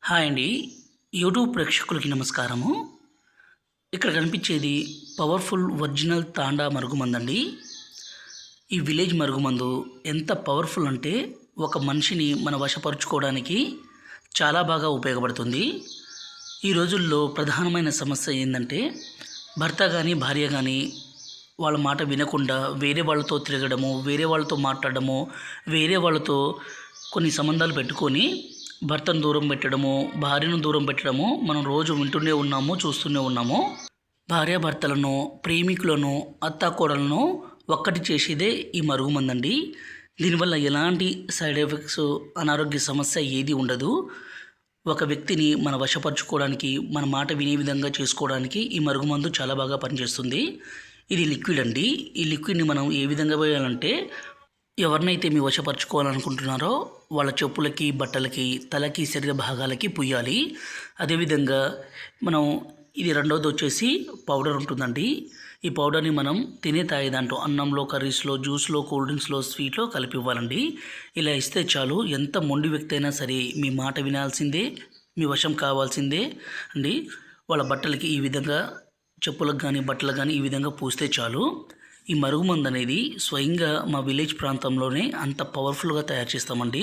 Hi అండి. YouTube ప్రేక్షకులకి నమస్కారము. ఇక్కడ కనిపించేది పవర్ఫుల్ ఒరిజినల్ తాండా మరుగుమందండి. ఈ విలేజ్ మరుగుమందు ఎంత పవర్ఫుల్ అంటే ఒక మనిషిని మన వశపరుచుకోవడానికి చాలా బాగా ఉపయోగపడుతుంది. ఈ రోజుల్లో ప్రధానమైన సమస్య ఏందంటే భర్త కానీ భార్య కానీ వాళ్ళ మాట వినకుండా వేరే వాళ్ళతో తిరగడము, వేరే వాళ్ళతో మాట్లాడడము, వేరే వాళ్ళతో కొన్ని సంబంధాలు పెట్టుకొని భర్తను దూరం పెట్టడము, భార్యను దూరం పెట్టడము మనం రోజు వింటూనే ఉన్నాము, చూస్తూనే ఉన్నాము. భార్యాభర్తలను, ప్రేమికులను, అత్తాకోడలను ఒక్కటి చేసేదే ఈ మరుగుమందండి. దీనివల్ల ఎలాంటి సైడ్ ఎఫెక్ట్స్, అనారోగ్య సమస్య ఏది ఉండదు. ఒక వ్యక్తిని మన వశపరుచుకోవడానికి, మన మాట వినే విధంగా చేసుకోవడానికి ఈ మరుగుమందు చాలా బాగా పనిచేస్తుంది. ఇది లిక్విడ్ అండి. ఈ లిక్విడ్ని మనం ఏ విధంగా వేయాలంటే ఎవరినైతే మీ వశపరుచుకోవాలనుకుంటున్నారో వాళ్ళ చెప్పులకి, బట్టలకి, తలకి, శరీర భాగాలకి పుయ్యాలి. అదేవిధంగా మనం ఇది రెండవది వచ్చేసి పౌడర్ ఉంటుందండి. ఈ పౌడర్ని మనం తాగే దాంట్లో అన్నంలో, కర్రీస్లో, జ్యూస్లో, కూల్ డ్రింక్స్లో, స్వీట్లో కలిపి ఇవ్వాలండి. ఇలా ఇస్తే చాలు, ఎంత మొండి వ్యక్తి అయినా సరే మీ మాట వినాల్సిందే, మీ వశం కావాల్సిందే అండి. వాళ్ళ బట్టలకి ఈ విధంగా, చెప్పులకు కానీ బట్టలకు కానీ ఈ విధంగా పూస్తే చాలు. ఈ మరుగుమందు అనేది స్వయంగా మా విలేజ్ ప్రాంతంలోనే అంత పవర్ఫుల్గా తయారు చేస్తామండి.